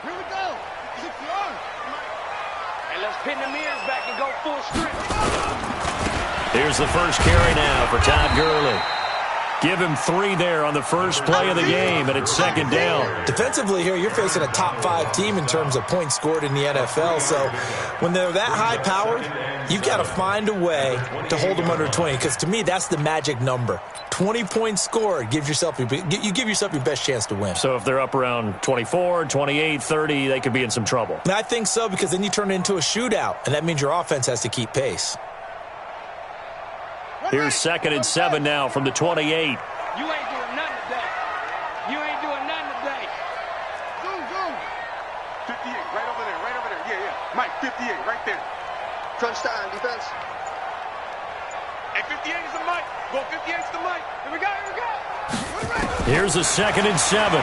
Here we go. And let's pin the mirrors back and go full strength. Here's the first carry now for Todd Gurley. Give him 3 there on the first play of the game, and it's second down. Defensively here, you're facing a top-5 team in terms of points scored in the NFL. So when they're that high-powered, you've got to find a way to hold them under 20. Because to me, that's the magic number. 20 points scored, you give yourself your best chance to win. So if they're up around 24, 28, 30, they could be in some trouble. And I think so, because then you turn it into a shootout, and that means your offense has to keep pace. Here's 2nd and 7 now from the 28. You ain't doing nothing today. You ain't doing nothing today. Zoom. 58, right over there. Yeah. Mike, 58, right there. Crunch time, defense. And 58 is the Mike. Go 58 is the Mike. Here we go. Here's a 2nd and 7. A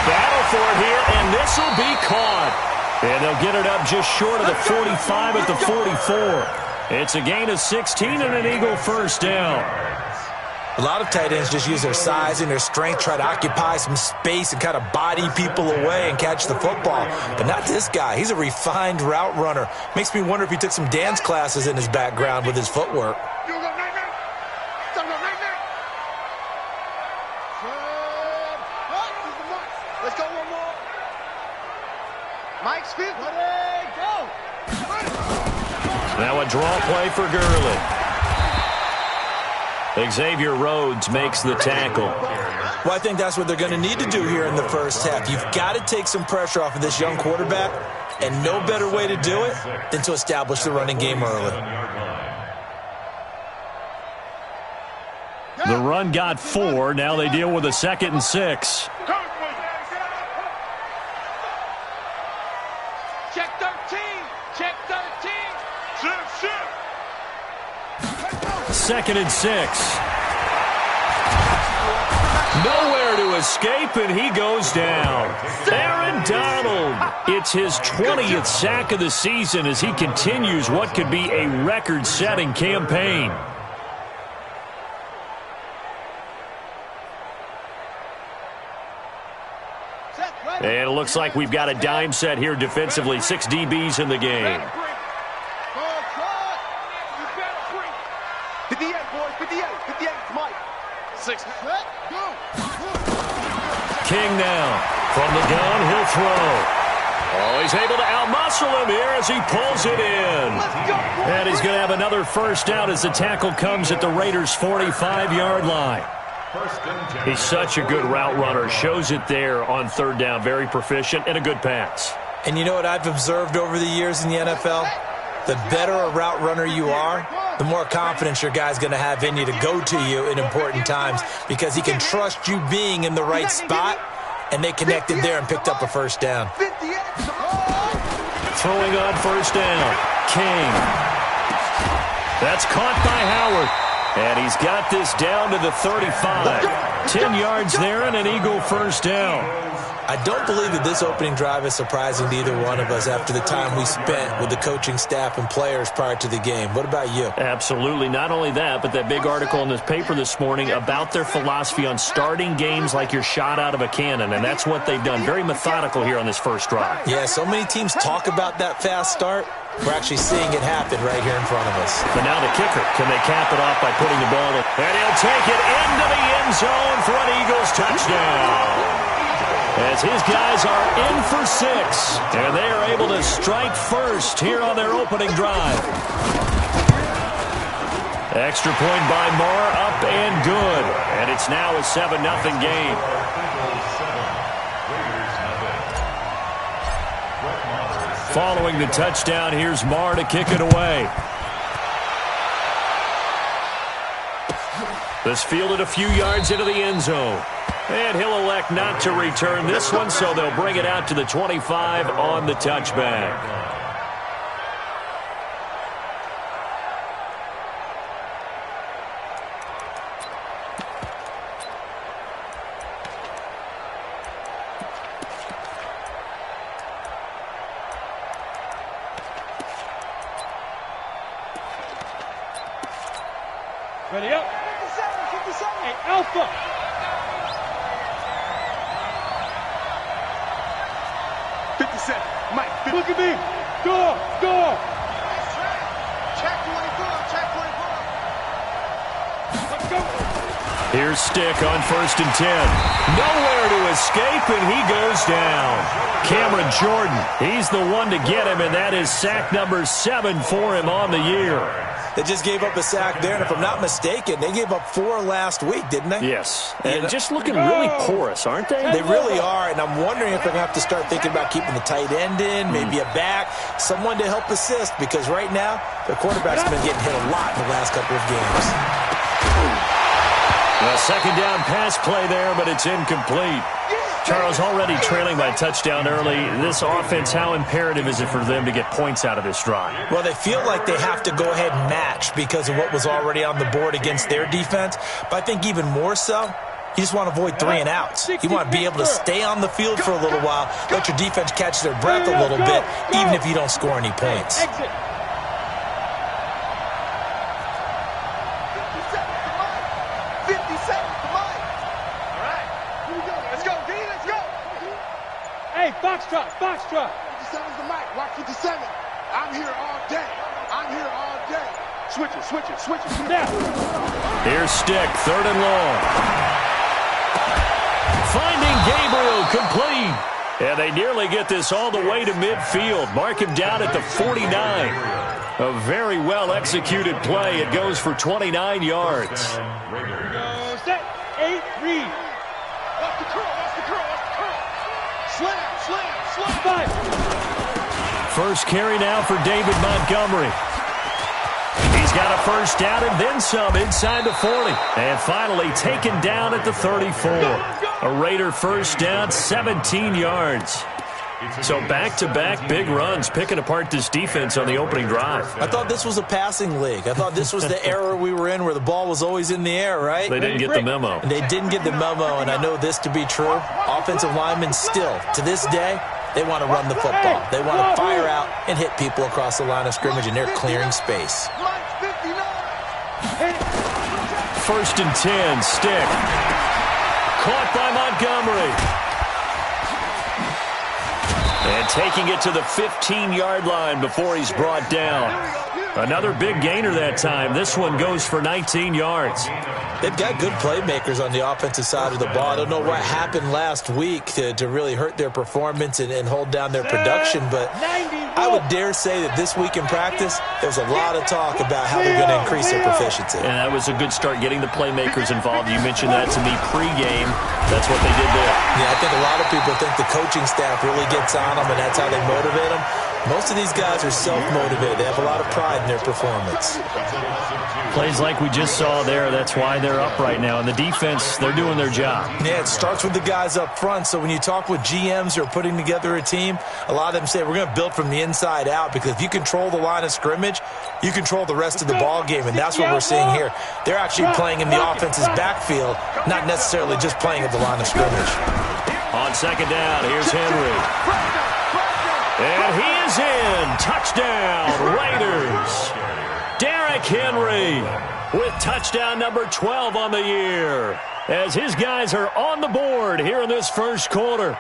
battle for it here, and this will be caught. And they'll get it up just short of the 45 at the 44. It's a gain of 16 and an Eagle first down. A lot of tight ends just use their size and their strength, try to occupy some space and kind of body people away and catch the football. But not this guy. He's a refined route runner. Makes me wonder if he took some dance classes in his background with his footwork. Let's go one more. Mike's 50. Go. Now a draw play for Gurley. Xavier Rhodes makes the tackle. Well, I think that's what they're going to need to do here in the first half. You've got to take some pressure off of this young quarterback, and no better way to do it than to establish the running game early. The run got 4. Now they deal with a 2nd and 6. Check 13. 2nd and 6. Nowhere to escape, and he goes down. Aaron Donald. It's his 20th sack of the season as he continues what could be a record-setting campaign. And it looks like we've got a dime set here defensively. 6 DBs in the game. 58, boys, 58, Mike. 6. King now. From the gun, he'll throw. Oh, he's able to outmuscle him here as he pulls it in. And he's going to have another first down as the tackle comes at the Raiders' 45-yard line. He's such a good route runner. Shows it there on 3rd down. Very proficient and a good pass. And you know what I've observed over the years in the NFL? The better a route runner you are, the more confidence your guy's going to have in you to go to you in important times because he can trust you being in the right spot, and they connected there and picked up a first down. Throwing on first down. King. That's caught by Howard. And he's got this down to the 35. 10 yards there and an Eagle first down. I don't believe that this opening drive is surprising to either one of us after the time we spent with the coaching staff and players prior to the game. What about you? Absolutely. Not only that, but that big article in this paper this morning about their philosophy on starting games like you're shot out of a cannon, and that's what they've done. Very methodical here on this first drive. Yeah, so many teams talk about that fast start. We're actually seeing it happen right here in front of us. But now the kicker. Can they cap it off by putting the ball in? And he'll take it into the end zone for an Eagles touchdown. As his guys are in for 6. And they are able to strike first here on their opening drive. Extra point by Marr, up and good. And it's now a 7-0 game. Following the touchdown, here's Marr to kick it away. This fielded a few yards into the end zone. And he'll elect not to return this one, so they'll bring it out to the 25 on the touchback. Ready up. 57. Hey, Alpha. 57. Mike, 50. Look at me. Go. Check 24. Check 24. Let's go. Here's Stick on 1st and 10. Nowhere to escape, and he goes down. Cameron Jordan, he's the one to get him, and that is sack number 7 for him on the year. They just gave up a sack there, and if I'm not mistaken, they gave up 4 last week, didn't they? Yes, and just looking really porous, aren't they? They really are, and I'm wondering if they're going to have to start thinking about keeping the tight end in, maybe a back, someone to help assist, because right now, their quarterback's been getting hit a lot in the last couple of games. A second down pass play there, but it's incomplete. Charles, already trailing by a touchdown early. This offense, how imperative is it for them to get points out of this drive? Well, they feel like they have to go ahead and match because of what was already on the board against their defense. But I think even more so, you just want to avoid 3 and outs. You want to be able to stay on the field for a little while, let your defense catch their breath a little bit, even if you don't score any points. Exit. Hey, Foxtrot. 57's the mic. Watch 57. I'm here all day. Switch it. Now. Here's Stick, 3rd and long. Finding Gabriel, complete. And they nearly get this all the way to midfield. Mark him down at the 49. A very well-executed play. It goes for 29 yards. Go set. 8, read. Watch the curl. Slam. 5. First carry now for David Montgomery. He's got a first down and then some inside the 40. And finally taken down at the 34. A Raider first down, 17 yards. So back-to-back big runs, picking apart this defense on the opening drive. I thought this was a passing league. I thought this was the era we were in where the ball was always in the air, right? They didn't get the memo. They didn't get the memo, and I know this to be true. Offensive linemen still, to this day, they want to run the football. They want to fire out and hit people across the line of scrimmage, and they're clearing space. First and 10, Stick. Caught by Montgomery. And taking it to the 15-yard line before he's brought down. Another big gainer that time. This one goes for 19 yards. They've got good playmakers on the offensive side of the ball. I don't know what happened last week to really hurt their performance and hold down their production, but I would dare say that this week in practice, there's a lot of talk about how they're going to increase their proficiency. And that was a good start, getting the playmakers involved. You mentioned that to me pregame. That's what they did there. Yeah, I think a lot of people think the coaching staff really gets on them, and that's how they motivate them. Most of these guys are self-motivated. They have a lot of pride in their performance. Plays like we just saw there, that's why they're up right now. And the defense, they're doing their job. Yeah, it starts with the guys up front. So when you talk with GMs who are putting together a team, a lot of them say we're going to build from the inside out, because if you control the line of scrimmage, you control the rest of the ball game, and that's what we're seeing here. They're actually playing in the offense's backfield, not necessarily just playing at the line of scrimmage. On second down, here's Henry. And he is in. Touchdown, Raiders. Derrick Henry with touchdown number 12 on the year, as his guys are on the board here in this first quarter.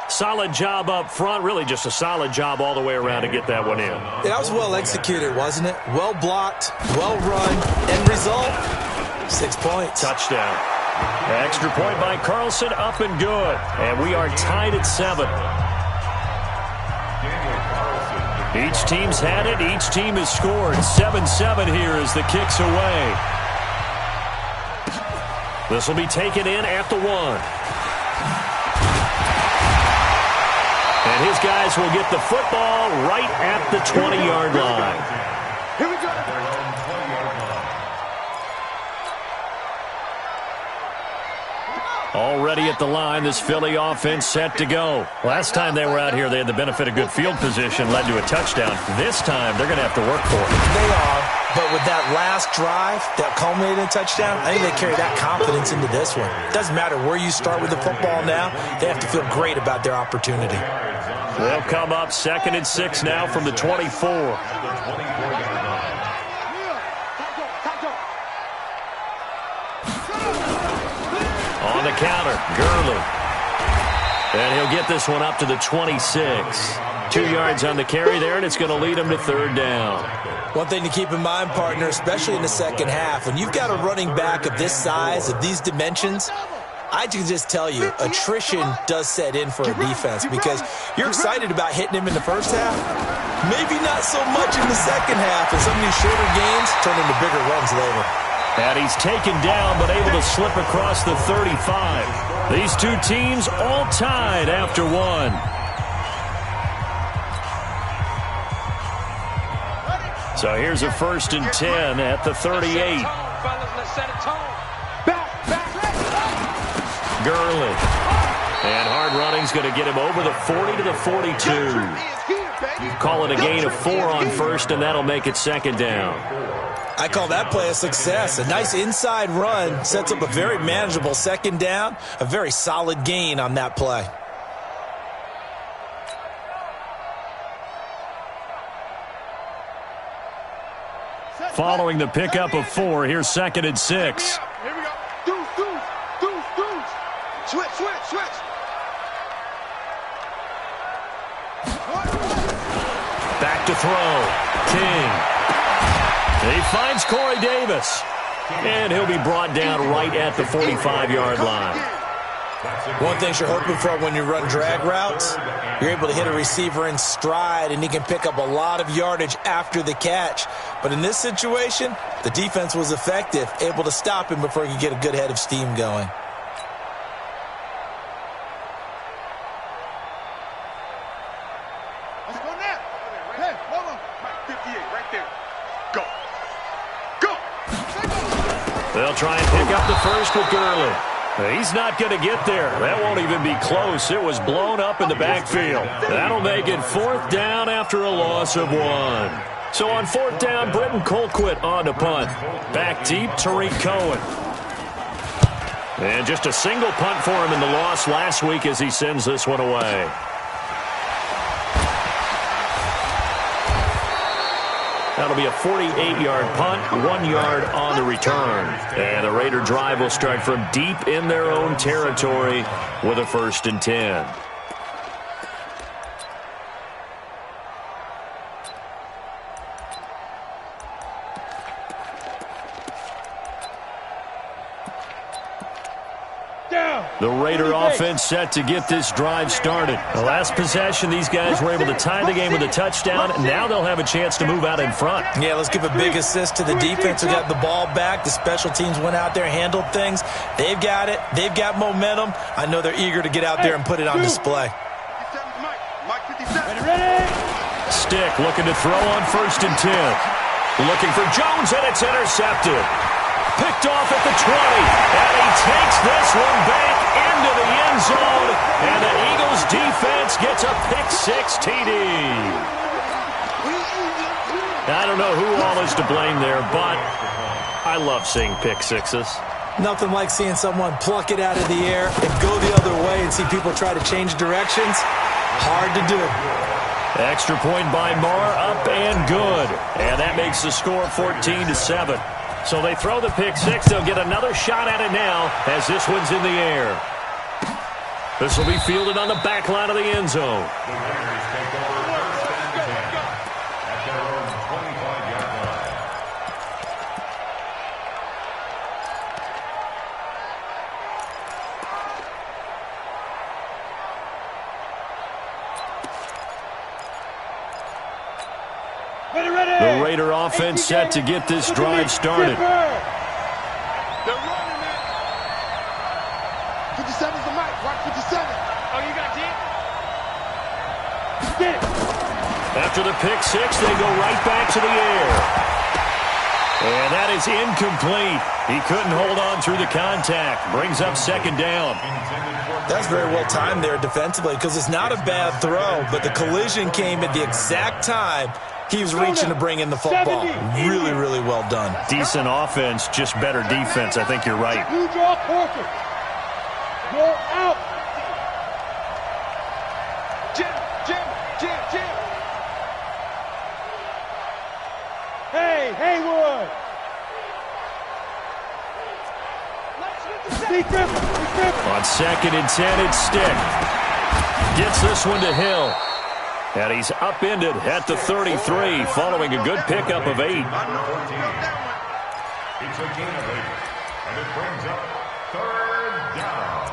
Solid job up front, really just a solid job all the way around to get that one in. That was well executed, wasn't it? Well blocked, well run, end result, 6 points. Touchdown. Extra point by Carlson, up and good. And we are tied at 7. Each team's had it. Each team has scored. 7-7 here as the kick's away. This will be taken in at the 1. And his guys will get the football right at the 20-yard line. Here we go. Already at the line, this Philly offense set to go. Last time they were out here, they had the benefit of good field position, led to a touchdown. This time, they're going to have to work for it. They are, but with that last drive that culminated in a touchdown, I think they carry that confidence into this one. It doesn't matter where you start with the football now. They have to feel great about their opportunity. They'll come up 2nd and 6 now from the 24. On the counter, Gurley. And he'll get this one up to the 26. 2 yards on the carry there, and it's going to lead him to third down. One thing to keep in mind, partner, especially in the second half, when you've got a running back of this size, of these dimensions, I can just tell you, attrition does set in for a defense because you're excited about hitting him in the first half. Maybe not so much in the second half, and some of these shorter gains turn into bigger runs later. And he's taken down but able to slip across the 35. These two teams all tied after one. So here's a 1st and 10 at the 38. Gurley. And hard running's going to get him over the 40 to the 42. Call it a gain of 4 on first, and that'll make it second down. I call that play a success. A nice inside run sets up a very manageable second down. A very solid gain on that play. Following the pickup of 4, here's 2nd and 6. Here we go. Deuce. Switch. Back to throw. King. He finds Corey Davis. And he'll be brought down right at the 45-yard line. One thing you're hoping for when you run drag routes, you're able to hit a receiver in stride, and he can pick up a lot of yardage after the catch. But in this situation, the defense was effective, able to stop him before he could get a good head of steam going. Let's go now. Hey, hold on. 58, right there. Go. They'll try and pick up the first with Gurley. He's not going to get there. That won't even be close. It was blown up in the backfield. That'll make it 4th down after a loss of 1. So on 4th down, Britton Colquitt on to punt. Back deep, Tariq Cohen. And just a single punt for him in the loss last week as he sends this one away. That'll be a 48-yard punt, 1 yard on the return. And the Raider drive will start from deep in their own territory with a 1st and 10. The Raider offense set to get this drive started. The last possession, these guys were able to tie the game with a touchdown. Now they'll have a chance to move out in front. Yeah, let's give a big assist to the defense who got the ball back. The special teams went out there, handled things. They've got it. They've got momentum. I know they're eager to get out there and put it on display. Stick looking to throw on 1st and 10. Looking for Jones, and it's intercepted. Picked off at the 20, and he takes this one back into the end zone, and the Eagles defense gets a pick-6 TD. I don't know who all is to blame there, but I love seeing pick-6s. Nothing like seeing someone pluck it out of the air and go the other way and see people try to change directions. Hard to do. Extra point by Marr, up and good. And that makes the score 14-7. So they throw the pick-6. They'll get another shot at it now as this one's in the air. This will be fielded on the back line of the end zone. The Raider offense set to get this drive started. They're running, man. 57's the mic. Watch 57. Oh, you got deep? Get it. After the pick-6, they go right back to the air. And that is incomplete. He couldn't hold on through the contact. Brings up 2nd down. That's very well timed there defensively because it's not a bad throw, but the collision came at the exact time he was reaching to bring in the football. Really, really well done. Decent offense, just better defense. I think you're right. You draw Corker. Go out. Jim. Hey, Haywood. On 2nd and 10, it's Stick. Gets this one to Hill. And he's upended at the 33 following a good pickup of 8. It's a gain of 8. And it brings up 3rd down.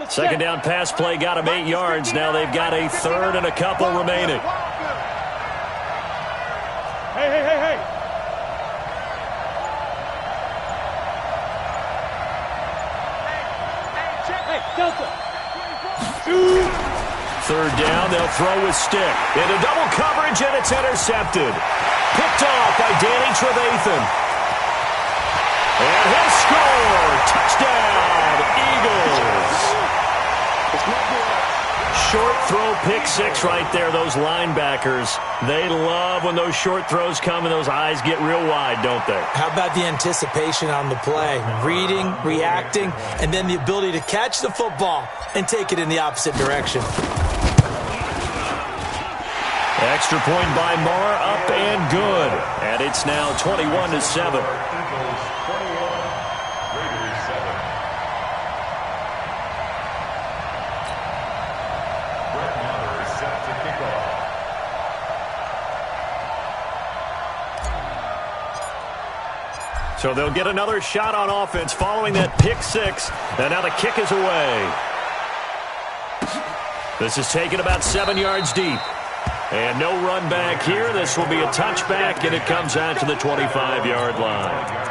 Second down pass play got him 8 yards. Now they've got a 3rd and a couple remaining. Hey. Delta. 3rd down, they'll throw with stick. Into double coverage, and it's intercepted. Picked off by Danny Trevathan. And he'll score. Touchdown, Eagles. Short throw, pick 6 right there. Those linebackers, they love when those short throws come and those eyes get real wide, don't they? How about the anticipation on the play? Reading, reacting, and then the ability to catch the football and take it in the opposite direction. Extra point by Marr, up and good. And it's now 21-7. So they'll get another shot on offense following that pick 6. And now the kick is away. This is taken about 7 yards deep. And no run back here. This will be a touchback, and it comes out to the 25-yard line.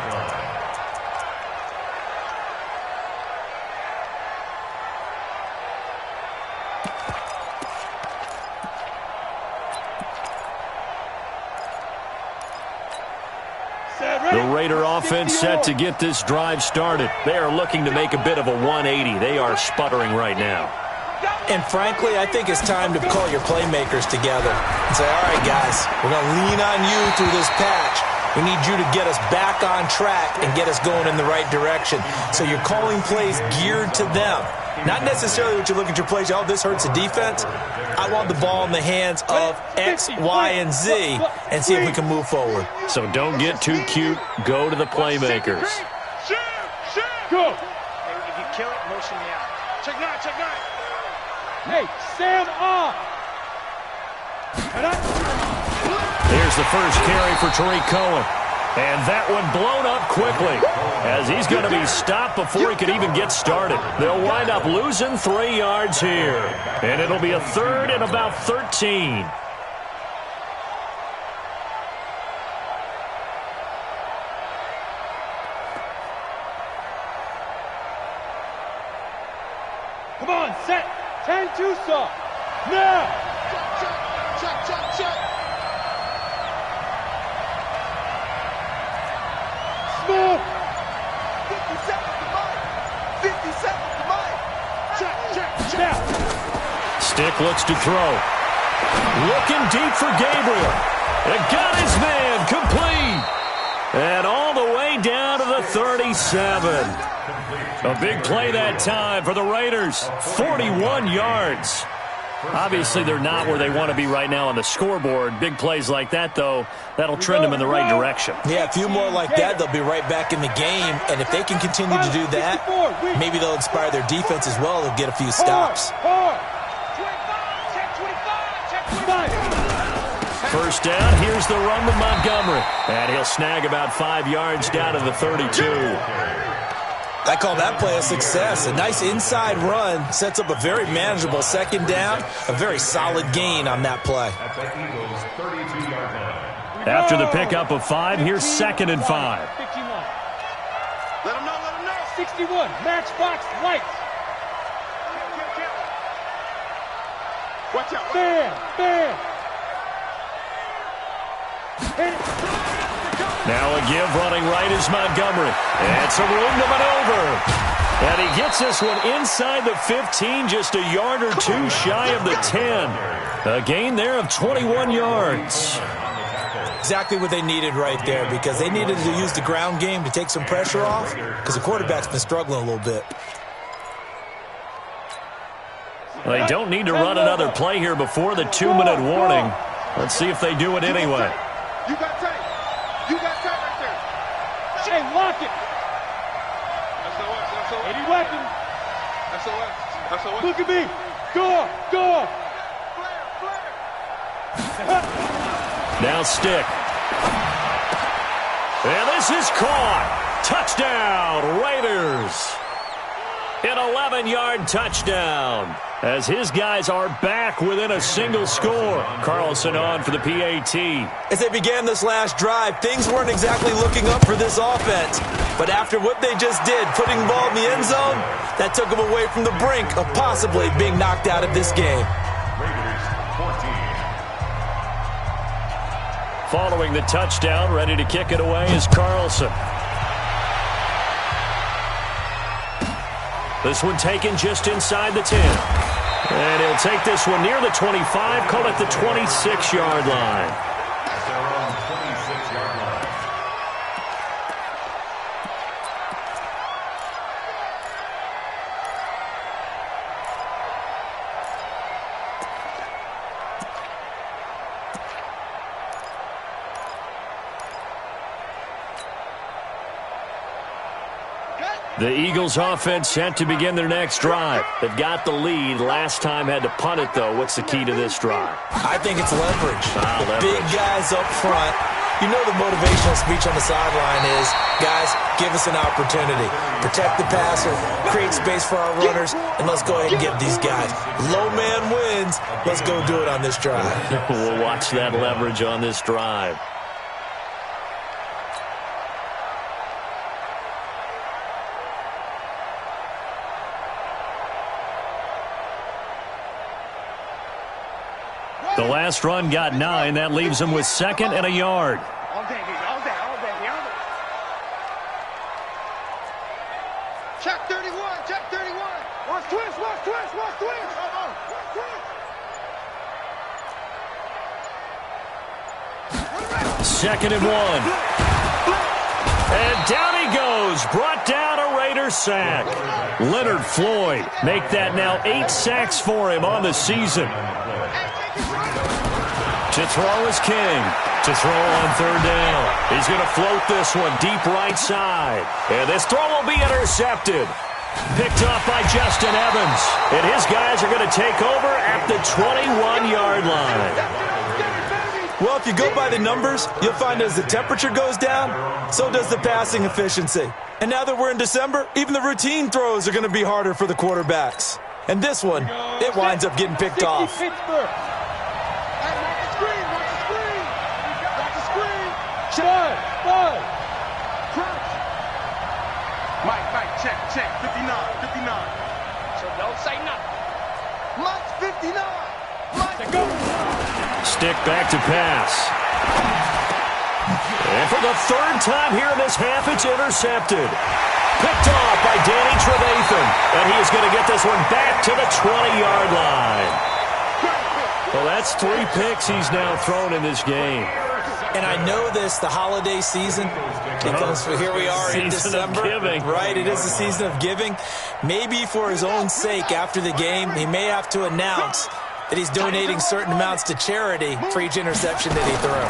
The Raider offense set to get this drive started. They are looking to make a bit of a 180. They are sputtering right now. And frankly, I think it's time to call your playmakers together and say, all right, guys, we're going to lean on you through this patch. We need you to get us back on track and get us going in the right direction. So you're calling plays geared to them. Not necessarily what you look at your plays, oh, this hurts the defense. I want the ball in the hands of X, Y, and Z and see if we can move forward. So don't get too cute. Go to the playmakers. Go. If you kill it, motion me out. Check 9. Hey, stand off. Here's the first carry for Tariq Cohen. And that one blown up quickly as he's going to be stopped before he could even get started. They'll wind up losing 3 yards here. And it'll be a 3rd and about 13. Come on, set. 10-2 saw. Now. Check. Smooth. 50 seconds to Mike. 50 seconds to Mike. Check. Stick looks to throw. Looking deep for Gabriel. And got his man complete. And all the way down to the 37. A big play that time for the Raiders. 41 yards. Obviously, they're not where they want to be right now on the scoreboard. Big plays like that, though, that'll trend them in the right direction. Yeah, a few more like that, they'll be right back in the game. And if they can continue to do that, maybe they'll inspire their defense as well. They'll get a few stops. First down, here's the run with Montgomery. And he'll snag about 5 yards down to the 32. I call that play a success. A nice inside run sets up a very manageable second down. A very solid gain on that play. After the pickup of 5, here's 2nd and 5. 51. Let him know. 61. Matchbox lights. Watch out. Bam. Hit it. Now a give running right is Montgomery. And some room to maneuver. And he gets this one inside the 15, just a yard or two shy of the 10. A gain there of 21 yards. Exactly what they needed right there, because they needed to use the ground game to take some pressure off, because the quarterback's been struggling a little bit. They don't need to run another play here before the 2-minute warning. Let's see if they do it anyway. You got tight. You got tight right there. Hey, lock it. SOS. Any weapon. SOS. Look at me. Go. Now stick. And this is caught. Touchdown, Raiders. An 11-yard touchdown as his guys are back within a single score. Carlson on for the PAT. As they began this last drive, things weren't exactly looking up for this offense. But after what they just did, putting the ball in the end zone, that took them away from the brink of possibly being knocked out of this game. Raiders 14. Following the touchdown, ready to kick it away is Carlson. This one taken just inside the 10. And he'll take this one near the 25, call it the 26-yard line. At their own 26-yard line. The Eagles offense set to begin their next drive. They've got the lead. Last time had to punt it, though. What's the key to this drive? I think it's leverage. Leverage. Big guys up front. You know the motivational speech on the sideline is, guys, give us an opportunity. Protect the passer, create space for our runners, and let's go ahead and get these guys. Low man wins. Let's go do it on this drive. We'll watch that leverage on this drive. The last run got 9. That leaves them with 2nd and a yard. All day. Check 31. Watch twist. Second and 1. And down he goes. Brought down a Raiders sack. Leonard Floyd make that now 8 sacks for him on the season. To throw is King. To throw on 3rd down. He's going to float this one deep right side. And this throw will be intercepted. Picked off by Justin Evans. And his guys are going to take over at the 21-yard line. Well, if you go by the numbers, you'll find as the temperature goes down, so does the passing efficiency. And now that we're in December, even the routine throws are going to be harder for the quarterbacks. And this one, it winds up getting picked off. Pittsburgh. Bud. Mike, check. 59. So don't say nothing. Mike's 59. Go. Stick back to pass. And for the 3rd time here in this half, it's intercepted. Picked off by Danny Trevathan. And he is going to get this one back to the 20-yard line. Well, that's 3 picks he's now thrown in this game. And I know this, the holiday season, because here we are in December. Right, it is the season of giving. Maybe for his own sake, after the game, he may have to announce that he's donating certain amounts to charity for each interception that he threw.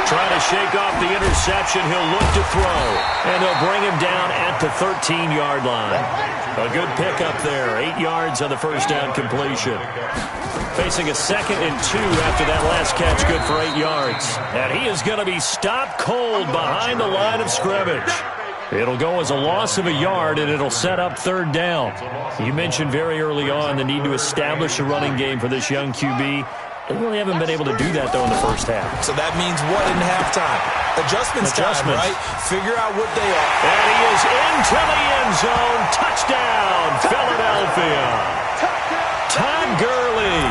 Trying to shake off the interception, he'll look to throw. And they'll bring him down at the 13-yard line. A good pickup there, 8 yards on the first down completion. Facing a 2nd and 2 after that last catch, good for 8 yards. And he is going to be stopped cold behind the line of scrimmage. It'll go as a loss of a yard, and it'll set up 3rd down. You mentioned very early on the need to establish a running game for this young QB. They really haven't been able to do that, though, in the first half. So that means what in halftime? Adjustments time, right? Figure out what they are. And he is into the end zone. Touchdown, Philadelphia. Todd Gurley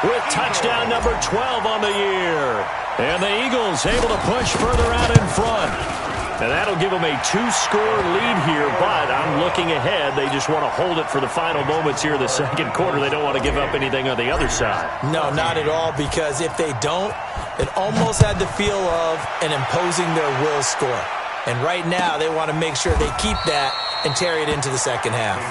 with touchdown number 12 on the year. And the Eagles able to push further out in front. And that'll give them a 2-score lead here, but I'm looking ahead. They just want to hold it for the final moments here in the 2nd quarter. They don't want to give up anything on the other side. No, not at all, because if they don't, it almost had the feel of an imposing their will score. And right now, they want to make sure they keep that and carry it into the second half.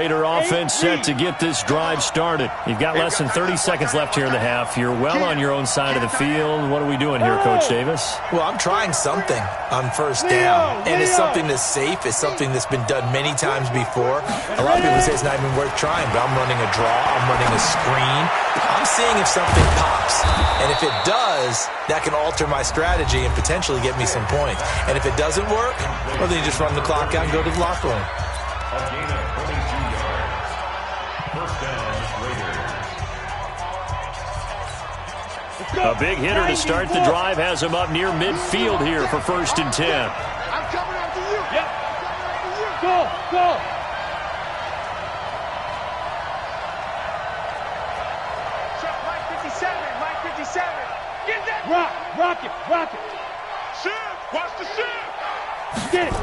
Raider offense set to get this drive started. You've got less than 30 seconds left here in the half. You're well on your own side of the field. What are we doing here, Coach Davis? Well, I'm trying something on first down, and it's something that's safe. It's something that's been done many times before. A lot of people say it's not even worth trying, but I'm running a draw. I'm running a screen. I'm seeing if something pops, and if it does, that can alter my strategy and potentially get me some points. And if it doesn't work, well, then you just run the clock out and go to the locker room. A gain of 22 yards. First down, Raiders. A big hitter to start the drive has him up near midfield here for 1st and 10. I'm coming after you. Yep. I'm coming after you. Go. Mike 57. Mike 57. Get that. Rock it. Shift. Watch the shift. Get it.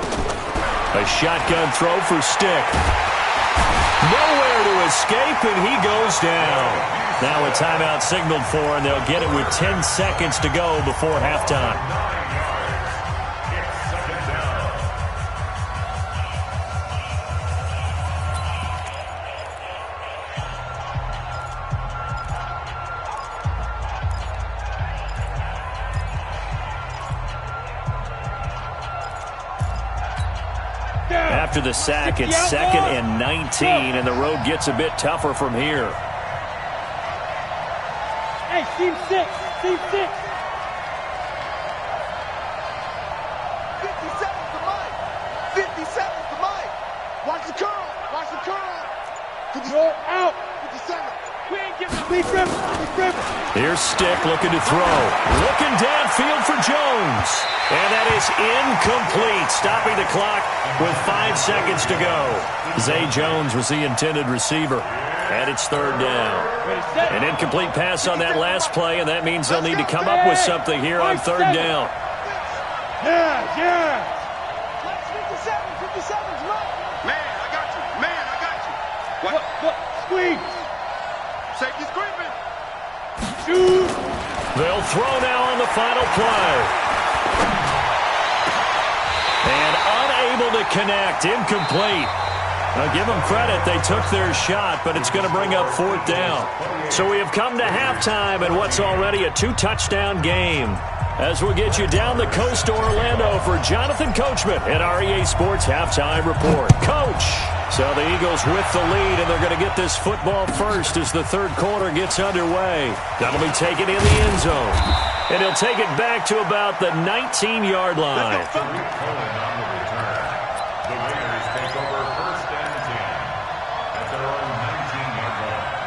A shotgun throw for Stick. Nowhere to escape, and he goes down. Now a timeout signaled for, and they'll get it with 10 seconds to go before halftime. 9 yards. It's second down. After the sack, it's 2nd and 19, and the road gets a bit tougher from here. Hey, team 6. 57 to Mike. 57 to Mike. Watch the curl. 57. Go out. 57. We ain't giving up. Lead River. Here's Stick looking to throw. Looking downfield for Jones. And that is incomplete, stopping the clock with 5 seconds to go. Zay Jones was the intended receiver. And it's 3rd down. An incomplete pass on that last play, and that means they'll need to come up with something here on 3rd down. Yeah. Mike's 57. 57's Mike. Man, I got you. What? Look, squeeze. Safety screaming. Shoot. They'll throw now on the final play. And unable to connect, incomplete. Now give them credit, they took their shot, but it's going to bring up 4th down. So we have come to halftime in what's already a 2-touchdown game. As we'll get you down the coast to Orlando for Jonathan Coachman at our EA Sports Halftime Report. Coach! So the Eagles with the lead, and they're going to get this football first as the 3rd quarter gets underway. That'll be taken in the end zone. And he'll take it back to about the 19-yard line. Calling on the return. The Raiders take over 1st and 10 at their own 19-yard line.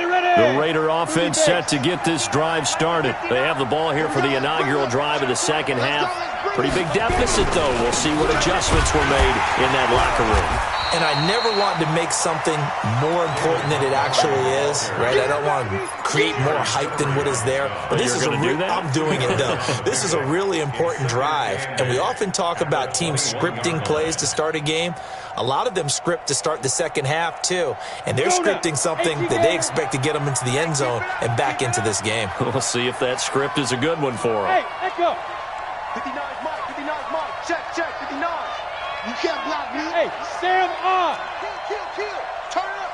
Ready. The Raider offense set to get this drive started. They have the ball here for the inaugural drive of the 2nd half. Pretty big deficit, though. We'll see what adjustments were made in that locker room. And I never want to make something more important than it actually is, right? I don't want to create more hype than what is there. But this is I'm doing it, though. This is a really important drive. And we often talk about teams scripting plays to start a game. A lot of them script to start the 2nd half, too. And they're scripting something that they expect to get them into the end zone and back into this game. We'll see if that script is a good one for them. Hey, let's go. 59's Mike. 59's Mike. Check. 59. You can't block me. Hey, Sam on. Kill. Turn up.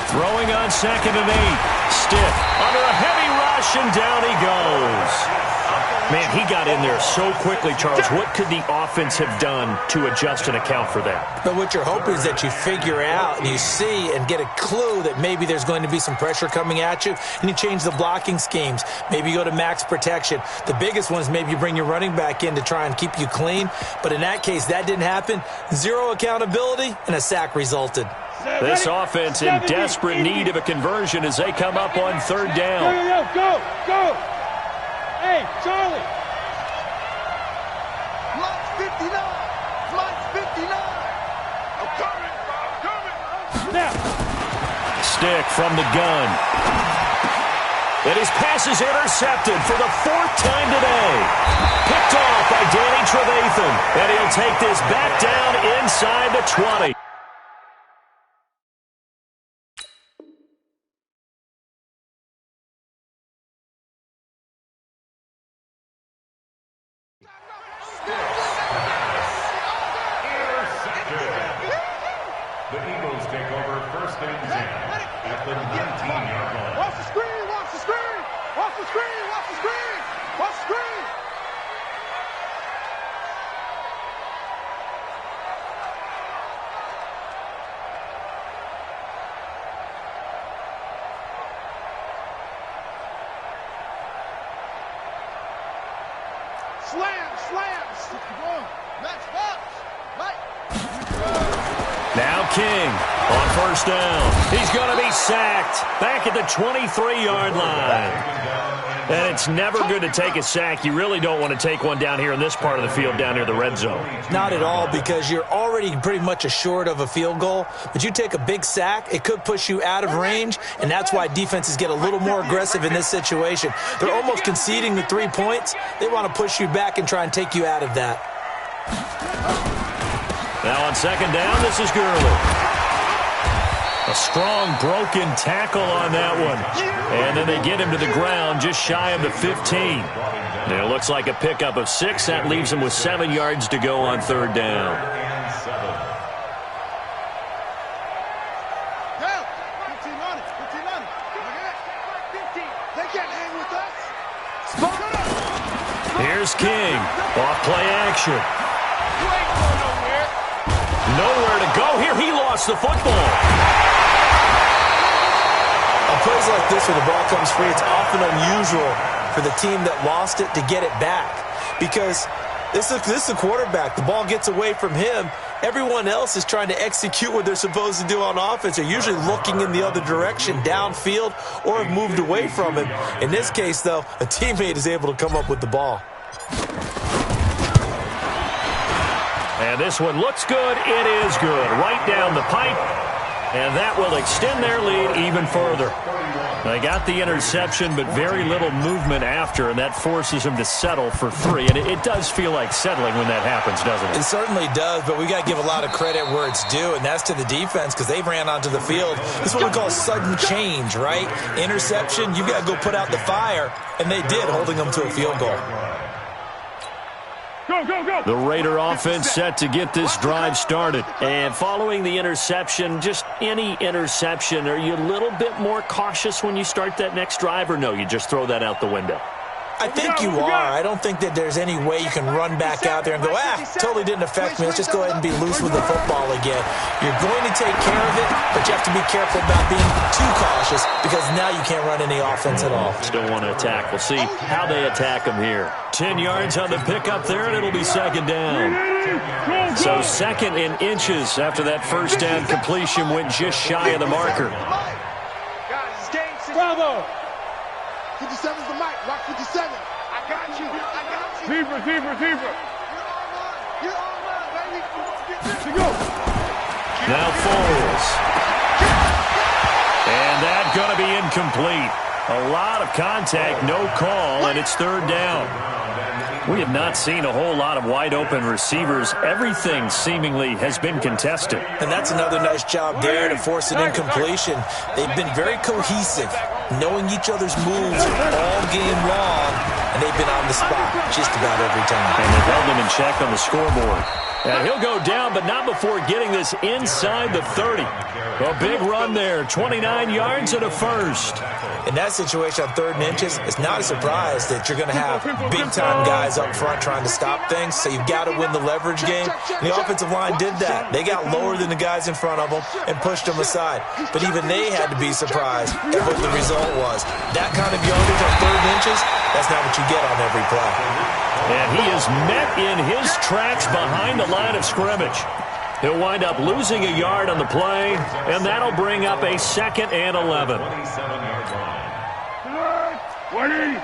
Throwing on 2nd and 8. Stick under a heavy rush, and down he goes. Man, he got in there so quickly, Charles. What could the offense have done to adjust and account for that? But what you're hoping is that you figure out and you see and get a clue that maybe there's going to be some pressure coming at you, and you change the blocking schemes. Maybe you go to max protection. The biggest one is maybe you bring your running back in to try and keep you clean. But in that case, that didn't happen. 0 accountability, and a sack resulted. This offense in desperate need of a conversion as they come up on 3rd down. Go. Hey, Charlie. Mike's 59. I'm coming. Now. Stick from the gun. And his pass is intercepted for the 4th time today. Picked off by Danny Trevathan. And he'll take this back down inside the 20. First and 10 at the 19-yard line. Watch the screen, watch the screen! Watch the screen, watch the screen! Watch the screen! Slams! Next box! Right! Now King on first down. He's going to be sacked back at the 23-yard line. And it's never good to take a sack. You really don't want to take one down here in this part of the field, down near the red zone. Not at all, because you're already pretty much assured of a field goal. But you take a big sack, it could push you out of range, and that's why defenses get a little more aggressive in this situation. They're almost conceding the 3 points. They want to push you back and try and take you out of that. Now on second down, this is Gurley. A strong broken tackle on that one. And then they get him to the ground just shy of the 15. And it looks like a pickup of 6. That leaves him with 7 yards to go on third down. Down! 15 on it! 15 on it! Okay. 15! They can't hang with us! Here's King. Off play action. You ain't going nowhere. Nowhere to go here. He lost the football. On plays like this where the ball comes free, it's often unusual for the team that lost it to get it back, because this is the quarterback. The ball gets away from him. Everyone else is trying to execute what they're supposed to do on offense. They're usually looking in the other direction, downfield, or have moved away from him. In this case, though, a teammate is able to come up with the ball. And this one looks good. It is good. Right down the pipe. And that will extend their lead even further. They got the interception, but very little movement after, and that forces them to settle for 3. And it does feel like settling when that happens, doesn't it? It certainly does, but we got to give a lot of credit where it's due, and that's to the defense, because they ran onto the field. This is what we call sudden change, right? Interception, you got to go put out the fire, and they did, holding them to a field goal. Go! The Raider offense set to get this drive started. And following the interception, just any interception, are you a little bit more cautious when you start that next drive, or no, you just throw that out the window? I think you are. I don't think that there's any way you can run back out there and go, totally didn't affect me. Let's just go ahead and be loose with the football again. You're going to take care of it, but you have to be careful about being too cautious, because now you can't run any offense at all. Still want to attack. We'll see how they attack them here. 10 yards on the pickup there, and it'll be second down. So second in inches after that first down completion went just shy of the marker. Bravo! 57's the mic. Rock 57. I got you. Deeper. You're on mine, baby. Let's go. Now Foles. And that's going to be incomplete. A lot of contact, no call, and it's third down. We have not seen a whole lot of wide-open receivers. Everything seemingly has been contested. And that's another nice job there to force an incompletion. They've been very cohesive, knowing each other's moves all game long, and they've been on the spot just about every time. And they've held them in check on the scoreboard. And he'll go down, but not before getting this inside the 30. A big run there, 29 yards and a first. In that situation on 3rd and inches, it's not a surprise that you're going to have big-time guys up front trying to stop things, so you've got to win the leverage game. And the offensive line did that. They got lower than the guys in front of them and pushed them aside. But even they had to be surprised at what the result was. That kind of yardage on 3rd and inches, that's not what you get on every play. And he is met in his tracks behind the line of scrimmage. He'll wind up losing a yard on the play, and that'll bring up a 2nd and 11. 20.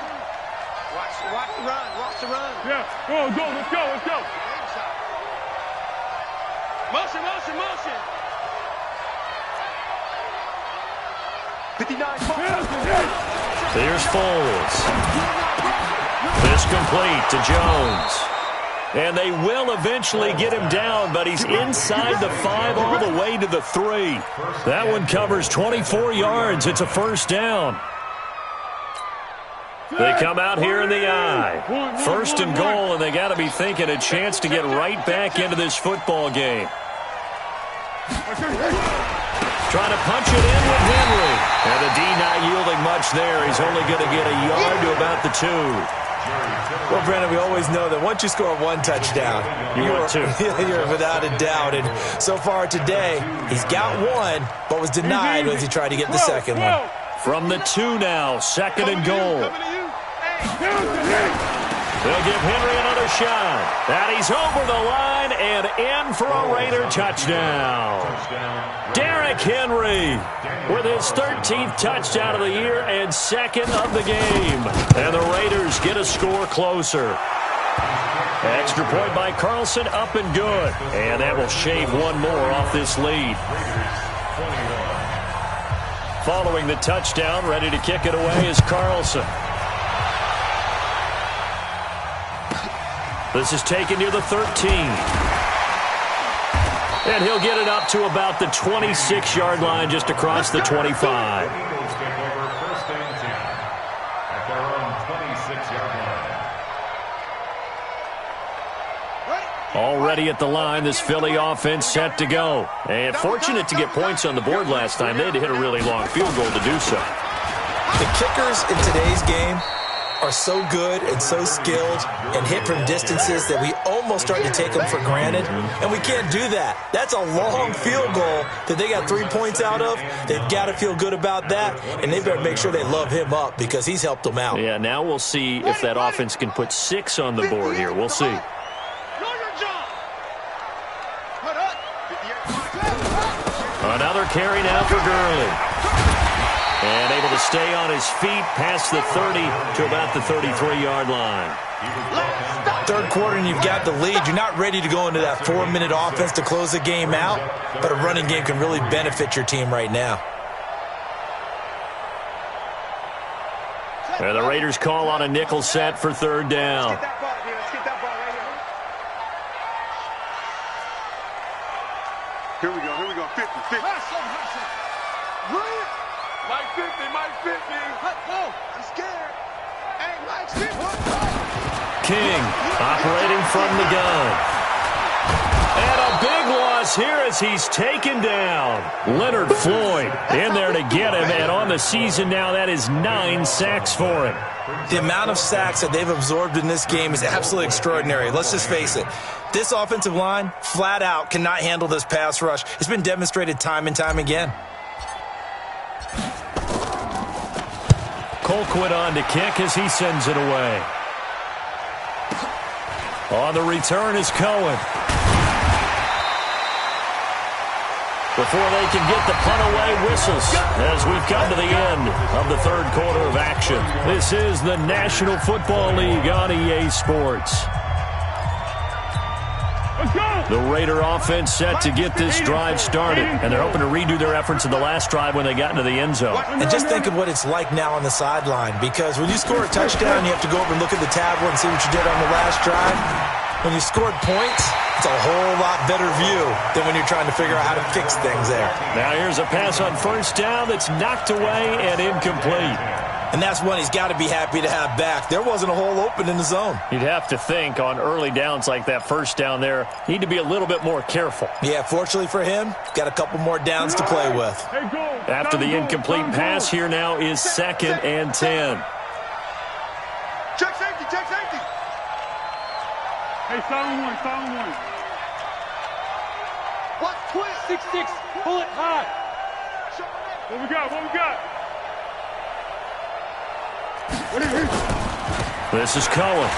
Watch the run. Yeah, go, let's go. Motion. 59. Here's Foles. This complete to Jones. And they will eventually get him down, but he's inside the 5 all the way to the 3. That one covers 24 yards. It's a first down. They come out here in the eye. 1st and goal, and they got to be thinking a chance to get right back into this football game. Trying to punch it in with Henry. And the D not yielding much there. He's only going to get a yard to about the 2. Well, Brandon, we always know that once you score one touchdown, you're without a doubt. And so far today, he's got one, but was denied as he tried to get the second one. From the 2 now, 2nd and goal. They'll give Henry another shot. And he's over the line and in for a Raider touchdown. Derrick Henry with his 13th touchdown of the year and 2nd of the game. And the Raiders get a score closer. Extra point by Carlson, up and good. And that will shave one more off this lead. Following the touchdown, ready to kick it away is Carlson. This is taken near the 13. And he'll get it up to about the 26-yard line just across the 25. Already at the line, this Philly offense set to go. And fortunate to get points on the board last time. They had to hit a really long field goal to do so. The kickers in today's game are so good and so skilled and hit from distances that we almost start to take them for granted, and we can't do that. That's a long field goal that they got 3 points out of. They've got to feel good about that, and they better make sure they love him up because he's helped them out. Yeah, now we'll see if that offense can put 6 on the board here. We'll see. Another carry now for Gurley. And able to stay on his feet past the 30 to about the 33-yard line. Third quarter and you've got the lead. You're not ready to go into that 4-minute offense to close the game out, but a running game can really benefit your team right now. And the Raiders call on a nickel set for 3rd down. Here we go, 50, 50. Mike 50, Mike 50. Oh, I'm scared. Hey, Mike 50. King operating from the gun. And a big loss here as he's taken down. Leonard Floyd in there to get him, and on the season now, that is 9 sacks for him. The amount of sacks that they've absorbed in this game is absolutely extraordinary. Let's just face it. This offensive line, flat out, cannot handle this pass rush. It's been demonstrated time and time again. Colquitt on to kick as he sends it away. On the return is Cohen. Before they can get the punt away, whistles as we've come to the end of the 3rd quarter of action. This is the National Football League on EA Sports. The Raider offense set to get this drive started, and they're hoping to redo their efforts in the last drive when they got into the end zone. And just think of what it's like now on the sideline, because when you score a touchdown, you have to go over and look at the tablet and see what you did on the last drive. When you scored points, it's a whole lot better view than when you're trying to figure out how to fix things there. Now here's a pass on 1st down that's knocked away and incomplete. And that's one he's got to be happy to have back. There wasn't a hole open in the zone. You'd have to think on early downs like that 1st down there, need to be a little bit more careful. Yeah, fortunately for him, got a couple more downs to play with. After the incomplete pass, here now is 2nd and 10. Check safety, check safety. Hey, silent one, silent one. What? Twist. 6-6, pull it high. What we got, what we got? This is Cohen.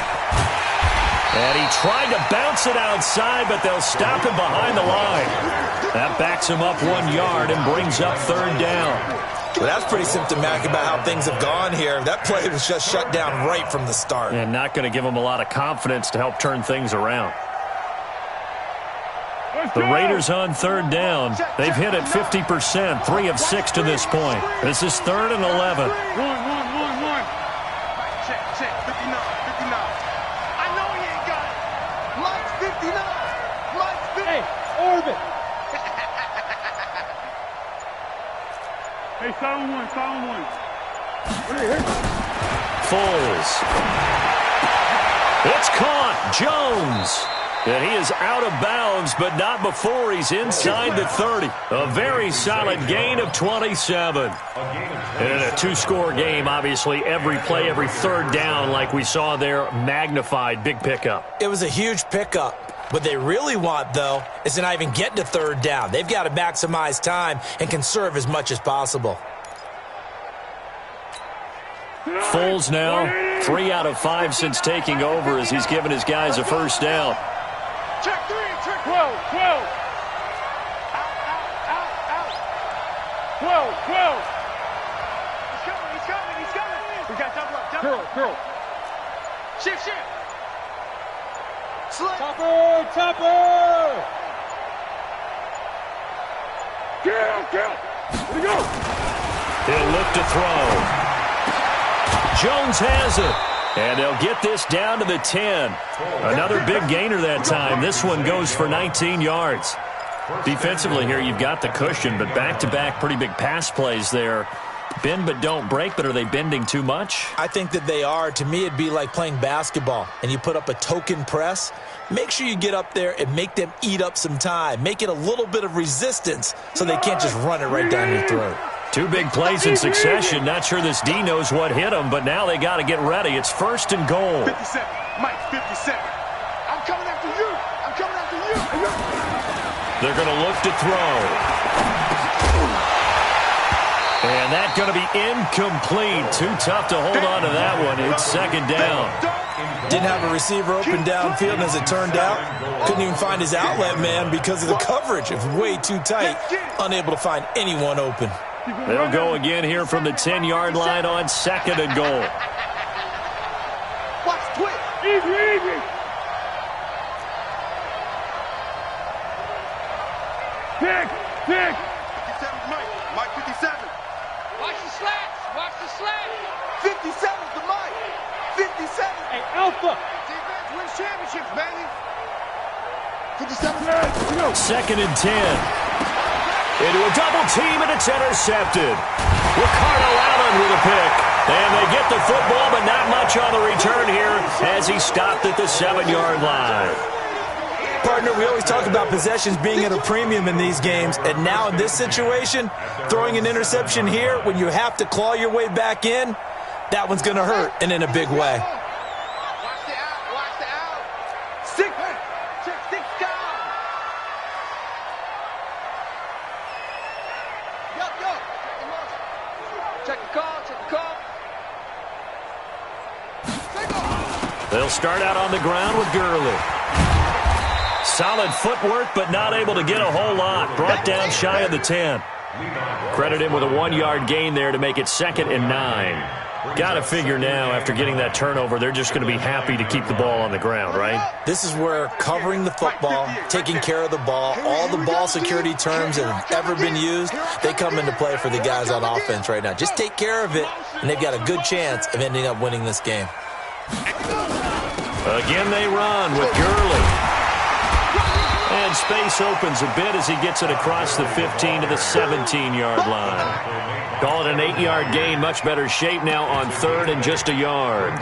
And he tried to bounce it outside, but they'll stop him behind the line. That backs him up 1 yard and brings up 3rd down. Well, that's pretty symptomatic about how things have gone here. That play was just shut down right from the start. And not going to give him a lot of confidence to help turn things around. The Raiders on 3rd down. They've hit it 50%, 3 of 6 to this point. This is 3rd and 11. One. Check, 59, 59. I know he ain't got it. Mike's 59. Mike's 50. Hey, orbit. Hey, silent one. Foles. It's caught. Jones. And he is out of bounds, but not before he's inside the 30. A very solid gain of 27. And in a two-score game, obviously, every play, every third down, like we saw there, magnified. Big pickup. It was a huge pickup. What they really want, though, is to not even get to third down. They've got to maximize time and conserve as much as possible. Foles now, 3 out of 5 since taking over as he's given his guys a first down. Check 3, check 12. He's coming. We got double up. Curl. Shift. Slip. Topper. Get. Here we go. He'll look to throw. Jones has it. And they'll get this down to the 10. Another big gainer that time. This one goes for 19 yards. Defensively here, you've got the cushion, but back-to-back pretty big pass plays there. Bend but don't break, but are they bending too much? I think that they are. To me, it'd be like playing basketball, and you put up a token press. Make sure you get up there and make them eat up some time. Make it a little bit of resistance so they can't just run it right down your throat. 2 big plays in succession. Not sure this D knows what hit him, but now they got to get ready. It's 1st and goal. 57. Mike, 57. I'm coming after you. They're going to look to throw. And that's going to be incomplete. Too tough to hold on to that one. It's 2nd down. Didn't have a receiver open downfield, and as it turned out, couldn't even find his outlet man because of the coverage. It was way too tight, unable to find anyone open. They'll go again here from the 10-yard line on 2nd and goal. Watch twitch. Easy. Pick. 57's Mike 57. Watch the slats. 57's the Mike. 57. Hey, Alpha. Defense wins championships, baby. 57. 2nd and 10. Into a double team, and it's intercepted. Ricardo Allen with a pick. And they get the football, but not much on the return here as he stopped at the 7-yard line. Partner, we always talk about possessions being at a premium in these games, and now in this situation, throwing an interception here when you have to claw your way back in, that one's going to hurt, and in a big way. Watch the out. 6 down. Yo. Check the call. They'll start out on the ground with Gurley. Solid footwork, but not able to get a whole lot. Brought down shy of the 10. Credit him with a 1-yard gain there to make it 2nd and 9. Got to figure now, after getting that turnover, they're just going to be happy to keep the ball on the ground, right? This is where covering the football, taking care of the ball, all the ball security terms that have ever been used, they come into play for the guys on offense right now. Just take care of it, and they've got a good chance of ending up winning this game. Again they run with Gurley. And space opens a bit as he gets it across the 15 to the 17-yard line. Call it an 8-yard gain. Much better shape now on 3rd and just a yard.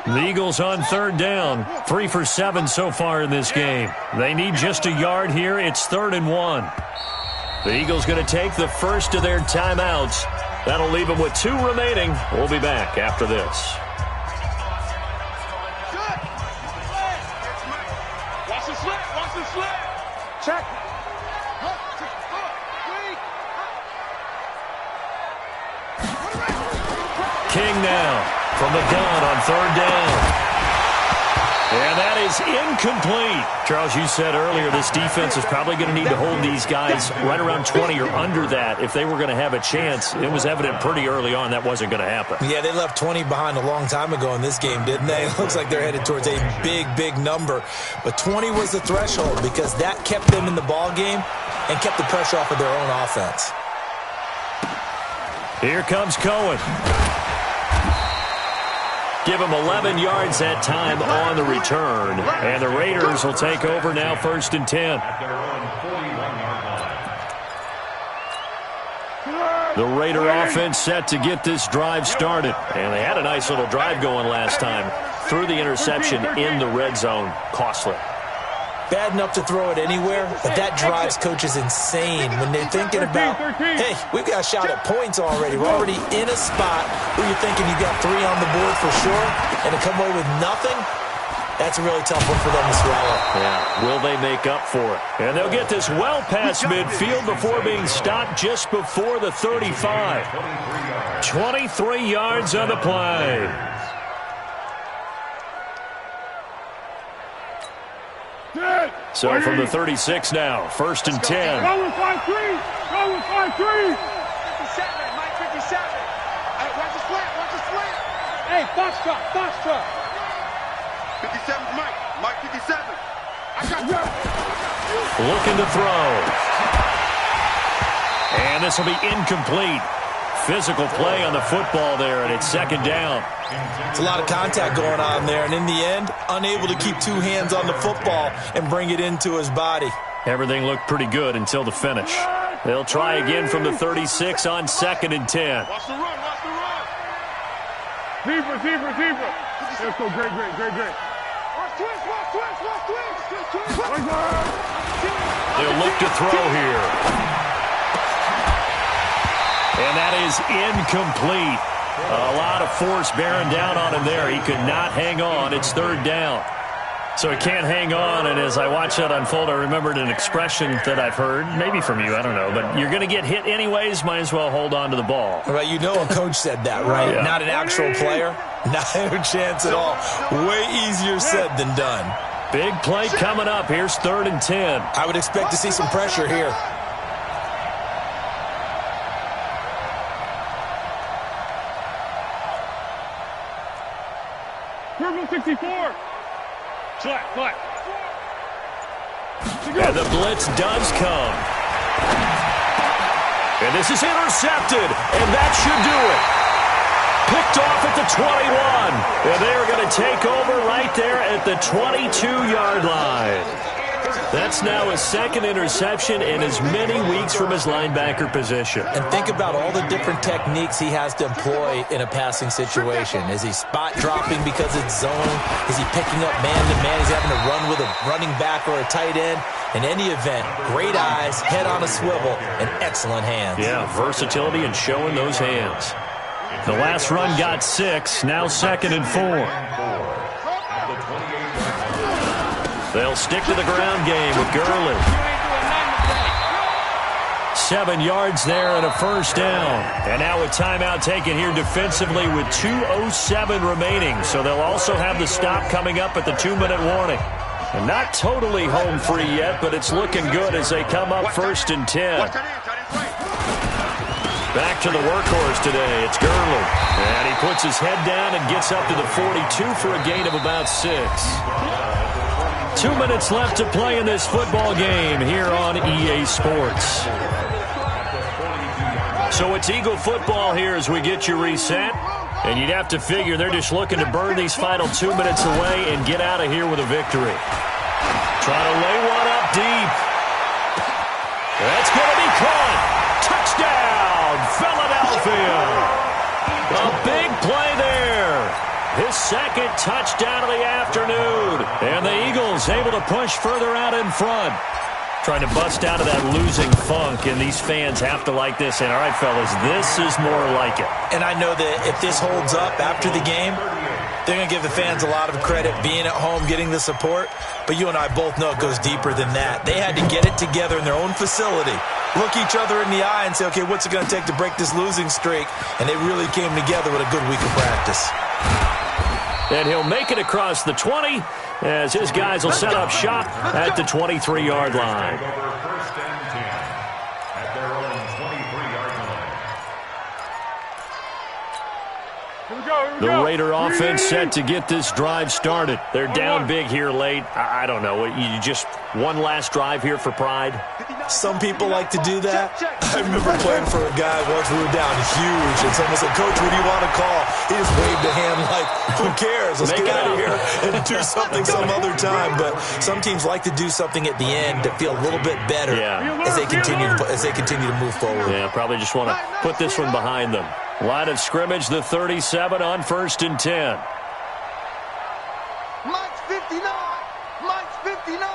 The Eagles on 3rd down. 3 for 7 so far in this game. They need just a yard here. It's 3rd and 1. The Eagles going to take the first of their timeouts. That'll leave them with 2 remaining. We'll be back after this. Watch the slip. Check. King now from the gun on 3rd down. And that is incomplete. Charles, you said earlier this defense is probably going to need to hold these guys right around 20 or under that if they were going to have a chance. It was evident pretty early on that wasn't going to happen. Yeah, they left 20 behind a long time ago in this game, didn't they? It looks like they're headed towards a big, big number. But 20 was the threshold because that kept them in the ball game and kept the pressure off of their own offense. Here comes Cohen. Give him 11 yards that time on the return. And the Raiders will take over now, 1st and 10. The Raider offense set to get this drive started. And they had a nice little drive going last time. Threw the interception in the red zone. Costly. Bad enough to throw it anywhere, but that drives coaches insane when they're thinking about, hey, we've got a shot at points already. We're already in a spot where you're thinking you got 3 on the board for sure, and to come away with nothing, that's a really tough one for them to swallow. Yeah, will they make up for it? And they'll get this well past midfield before being stopped just before the 35. 23 yards on the play. So from the 36 now, 1st and 10. Go with 5-3. Go with 5-3. 57, Mike 57. Hey, watch the slant. Watch the slant. Hey, box truck. 57's Mike. Mike 57. I got you. Looking to throw. And this will be incomplete. Physical play on the football there, and it's 2nd down. It's a lot of contact going on there, and in the end, unable to keep 2 hands on the football and bring it into his body. Everything looked pretty good until the finish. They'll try again from the 36 on 2nd and 10. Watch the run. Watch the run. Receiver. Let's go. Great. Watch twist. They'll look to throw here. And that is incomplete. A lot of force bearing down on him there. He could not hang on. It's 3rd down. So he can't hang on, and as I watched that unfold, I remembered an expression that I've heard, maybe from you, I don't know, but you're going to get hit anyways, might as well hold on to the ball. Right, you know a coach said that, right? Yeah. Not an actual player. Not a chance at all. Way easier said than done. Big play coming up. Here's 3rd and 10. I would expect to see some pressure here. Purple 64. Flat. And the blitz does come. And this is intercepted, and that should do it. Picked off at the 21. And they are going to take over right there at the 22-yard line. That's now his 2nd interception in as many weeks from his linebacker position. And think about all the different techniques he has to employ in a passing situation. Is he spot dropping because it's zone? Is he picking up man-to-man? He's having to run with a running back or a tight end. In any event, great eyes, head on a swivel, and excellent hands. Yeah, versatility and showing those hands. The last run got 6, now 2nd and 4. They'll stick to the ground game with Gurley. 7 yards there and a 1st down. And now a timeout taken here defensively with 2:07 remaining. So they'll also have the stop coming up at the 2-minute warning. And not totally home free yet, but it's looking good as they come up 1st and 10. Back to the workhorse today. It's Gurley. And he puts his head down and gets up to the 42 for a gain of about 6. 2 minutes left to play in this football game here on EA Sports. So it's Eagle football here as we get you reset. And you'd have to figure they're just looking to burn these final 2 minutes away and get out of here with a victory. Trying to lay one up deep. That's going to be caught. Touchdown, Philadelphia. A big play there. His 2nd touchdown of the afternoon. And the Eagles able to push further out in front. Trying to bust out of that losing funk, and these fans have to like this. And all right, fellas, this is more like it. And I know that if this holds up after the game, they're going to give the fans a lot of credit being at home, getting the support. But you and I both know it goes deeper than that. They had to get it together in their own facility, look each other in the eye and say, okay, what's it going to take to break this losing streak? And they really came together with a good week of practice. And he'll make it across the 20 as his guys will set up shop at the 23-yard line. Take over first and 10 at their own 23-yard line. The Raider offense set to get this drive started. They're down big here late. I don't know. You just one last drive here for pride? Some people like to do that. I remember playing for a guy once. We were down huge, and someone said, "Coach, what do you want to call?" He just waved a hand like, "Who cares? Let's get out of here and do something some other time." But some teams like to do something at the end to feel a little bit better as they continue to move forward. Yeah, probably just want to put this one behind them. Line of scrimmage, the 37 on 1st and 10. Mike's 59. Mike's 59.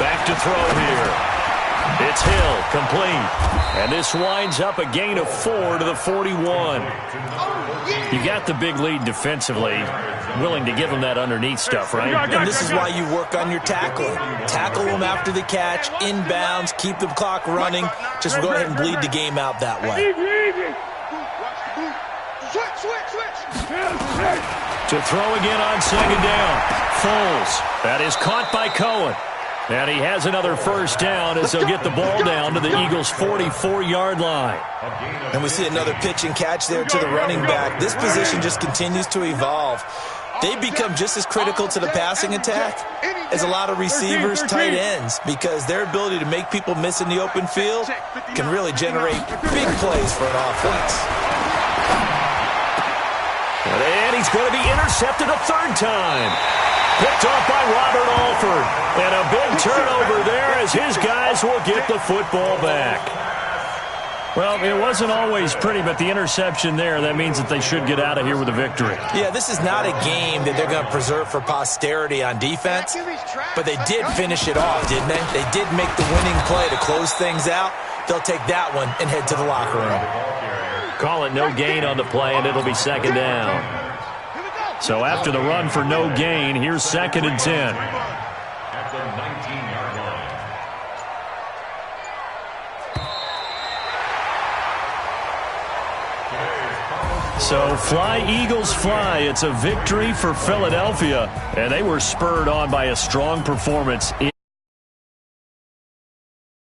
Back to throw here. It's Hill, complete. And this winds up a gain of 4 to the 41. You got the big lead defensively. Willing to give them that underneath stuff, right? And this is why you work on your tackling. Tackle them after the catch, inbounds, keep the clock running. Just go ahead and bleed the game out that way. To throw again on 2nd down. Foles. That is caught by Cohen. And he has another first down as they'll get the ball down to the Eagles' 44-yard line. And we see another pitch and catch there to the running back. This position just continues to evolve. They become just as critical to the passing attack as a lot of receivers, tight ends, because their ability to make people miss in the open field can really generate big plays for an offense. And he's going to be intercepted a 3rd time. Picked off by Robert Alford. And a big turnover there as his guys will get the football back. Well, it wasn't always pretty, but the interception there, that means that they should get out of here with a victory. Yeah, this is not a game that they're going to preserve for posterity on defense, but they did finish it off, didn't they? They did make the winning play to close things out. They'll take that one and head to the locker room. Call it no gain on the play, and it'll be 2nd down. So after the run for no gain, here's 2nd and 10. At the 19-yard line. So fly, Eagles, fly. It's a victory for Philadelphia, and they were spurred on by a strong performance in